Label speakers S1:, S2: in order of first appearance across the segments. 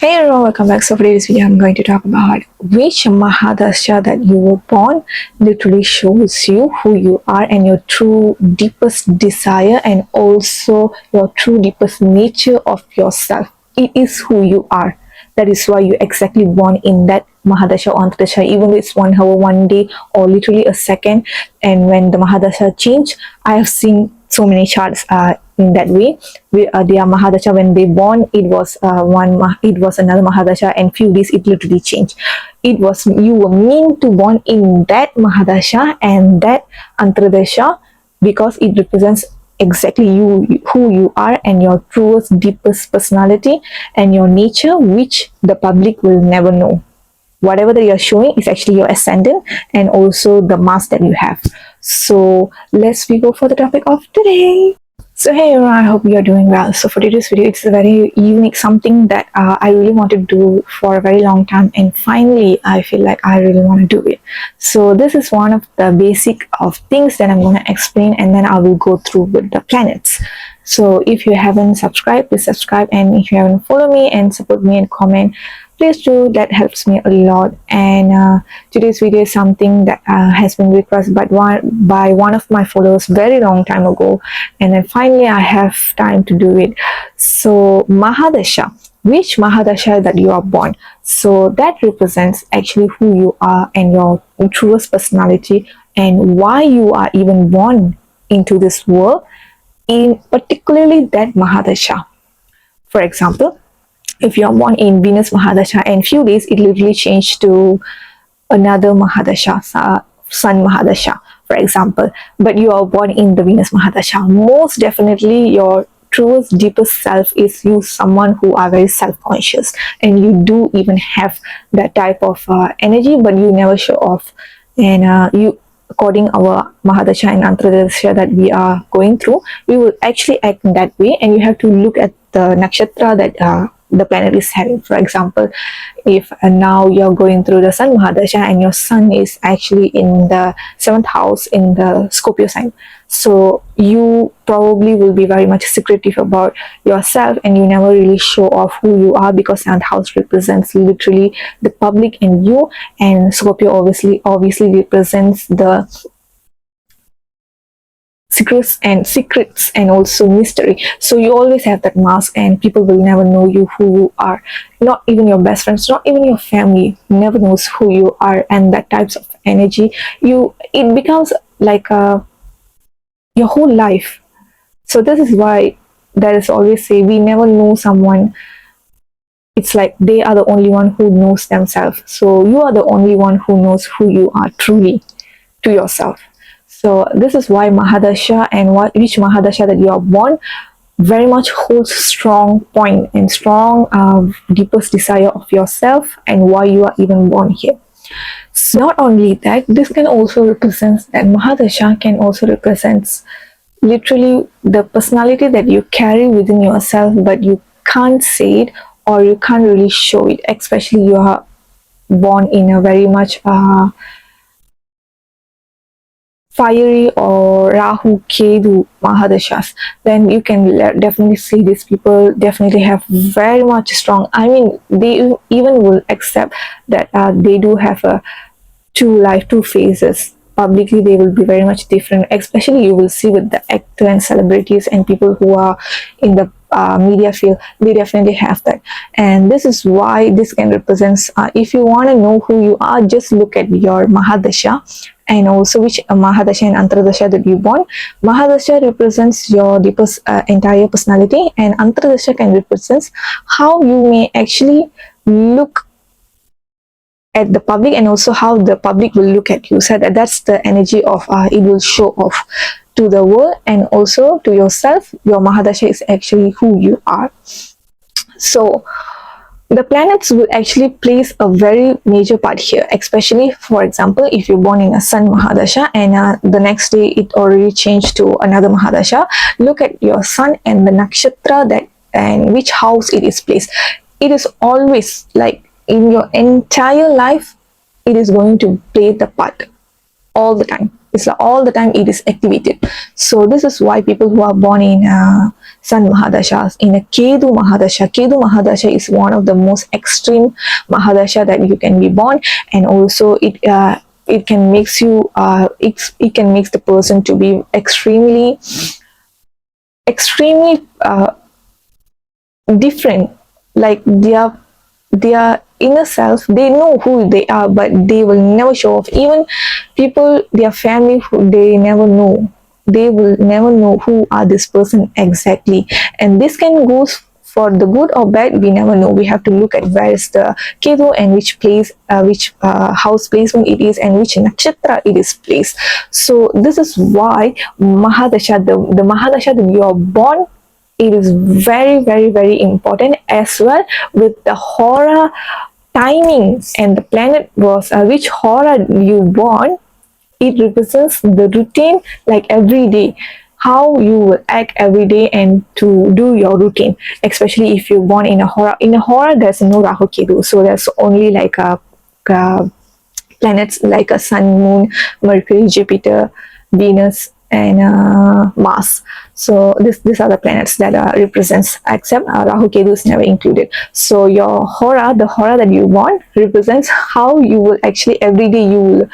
S1: Hey everyone, welcome back. So for today's video, I'm going to talk about which Mahadasha that you were born literally shows you who you are and your true deepest desire and also your true deepest nature of yourself. It is who you are. That is why you exactly born in that Mahadasha or Antardasha, even though it's 1 hour, 1 day, or literally a second. And when the Mahadasha change, I have seen so many charts in that way. Their Mahadasha, when they born, it was another Mahadasha, and few days it literally changed. It was you were meant to born in that Mahadasha and that Antardasha because it represents exactly who you are and your truest deepest personality and your nature, which the public will never know. Whatever that you're showing is actually your ascendant and also the mask that you have. So let's go for the topic of today. So hey everyone, I hope you're doing well. So for today's video, it's a very unique something that I really want to do for a very long time, and finally I feel like I really want to do it. So this is one of the basic of things that I'm going to explain, and then I will go through with the planets. So if you haven't subscribed, please subscribe, and if you haven't followed me and support me and comment, please do. That helps me a lot. And today's video is something that has been requested by one of my followers very long time ago, and then finally I have time to do it. So Mahadasha, which Mahadasha that you are born, so that represents actually who you are and your truest personality and why you are even born into this world, in particularly that Mahadasha. For example, if you are born in Venus Mahadasha and few days it literally changed to another Mahadasha, Sun Mahadasha, for example, but you are born in the Venus Mahadasha, most definitely your truest deepest self is you, someone who are very self-conscious, and you do even have that type of energy, but you never show off. And you, according our Mahadasha and Antardasha that we are going through, we will actually act in that way, and you have to look at the nakshatra that the planet is having. For example, if now you're going through the Sun Mahadasha and your Sun is actually in the 7th house in the Scorpio sign, so you probably will be very much secretive about yourself and you never really show off who you are, because 7th house represents literally the public and you, and Scorpio obviously represents the secrets and also mystery. So you always have that mask and people will never know you who you are. Not even your best friends, not even your family never knows who you are. And that types of energy, it becomes like your whole life. So this is why that is always say we never know someone. It's like they are the only one who knows themselves. So you are the only one who knows who you are truly to yourself. So this is why Mahadasha and which Mahadasha that you are born very much holds strong point and strong deepest desire of yourself and why you are even born here. So not only that, this can also represent that Mahadasha can also represent literally the personality that you carry within yourself, but you can't say it or you can't really show it, especially you are born in a very much fiery or Rahu Ketu Mahadashas, then you can definitely see these people definitely have very much strong, I mean they even will accept that they do have a two phases. Publicly they will be very much different, especially you will see with the actor and celebrities and people who are in the media field. They definitely have that, and this is why this can represent if you want to know who you are, just look at your Mahadasha and also which Mahadasha and Antardasha that you born. Mahadasha represents your deepest entire personality, and Antardasha can represent how you may actually look at the public and also how the public will look at you. So that's the energy of it will show off to the world and also to yourself. Your Mahadasha is actually who you are. So the planets will actually plays a very major part here, especially for example if you're born in a Sun Mahadasha and the next day it already changed to another Mahadasha. Look at your Sun and the nakshatra that and which house it is placed. It is always like in your entire life, it is going to play the part all the time. It's like all the time it is activated. So this is why people who are born in Sun Mahadashas, in a Ketu Mahadasha is one of the most extreme Mahadasha that you can be born, and also it can makes you it can makes the person to be extremely different. Like their inner self, they know who they are, but they will never show off. Even people, their family, who they never know, they will never know who are this person exactly. And this can go for the good or bad, we never know. We have to look at where is the Ketu and which place, which house placement it is, and which nakshatra it is placed. So this is why Mahadasha, the Mahadasha that you are born, it is very important, as well with the HORA timing and the planet was which HORA you born. It represents the routine, like every day, how you will act every day and to do your routine. Especially if you're born in a HORA. In a HORA, there's no Rahu Ketu, so there's only like a planets like a Sun, Moon, Mercury, Jupiter, Venus, and Mars. So these are the planets that represents, except Rahu Ketu is never included. So your HORA, the HORA that you want, represents how you will actually every day you will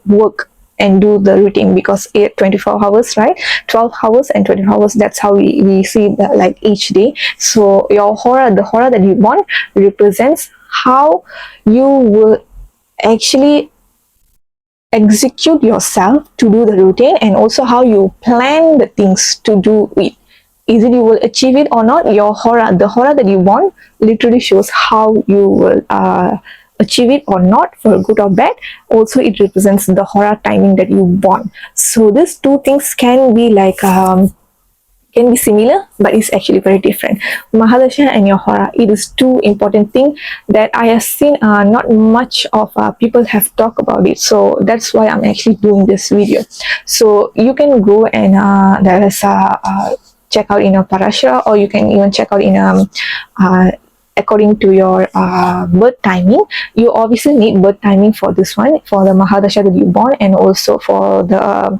S1: work and do the routine, because 24 hours, right? 12 hours and 24 hours, that's how we see that, like each day. So your HORA, the HORA that you want, represents how you will actually execute yourself to do the routine, and also how you plan the things to do it. Is it you will achieve it or not? Your HORA, the HORA that you want, literally shows how you will achieve it or not, for good or bad. Also, it represents the HORA timing that you want. So these two things can be like can be similar, but it's actually very different. Mahadasha and your HORA, it is two important things that I have seen not much of people have talked about it. So that's why I'm actually doing this video. So you can go and there is check out in a Parashara, or you can even check out in according to your birth timing. You obviously need birth timing for this one, for the Mahadasha that you born, and also for the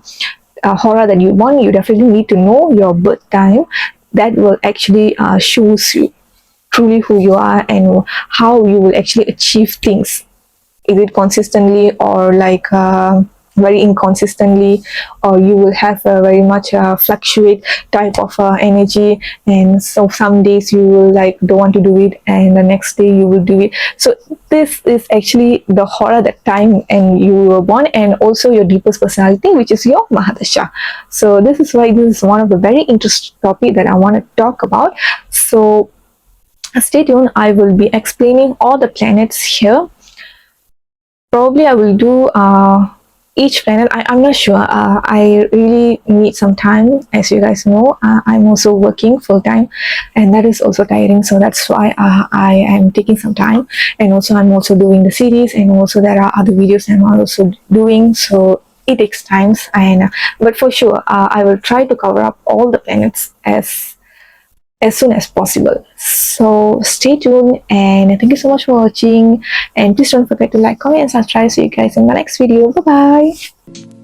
S1: HORA that you want. You definitely need to know your birth time. That will actually shows you truly who you are and how you will actually achieve things. Is it consistently, or like very inconsistently, or you will have a very much fluctuate type of energy, and so some days you will like don't want to do it, and the next day you will do it. So this is actually the HORA, that time and you were born, and also your deepest personality, which is your Mahadasha. So this is why this is one of the very interesting topic that I want to talk about. So stay tuned. I will be explaining all the planets here. Probably I will do each planet. I'm not sure. I really need some time. As you guys know, I'm also working full time, and that is also tiring. So that's why I am taking some time. And also I'm also doing the series, and also there are other videos I'm also doing. So it takes time. And but for sure, I will try to cover up all the planets as soon as possible. So stay tuned, and thank you so much for watching, and please don't forget to like, comment, and subscribe. See you guys in the next video. Bye bye.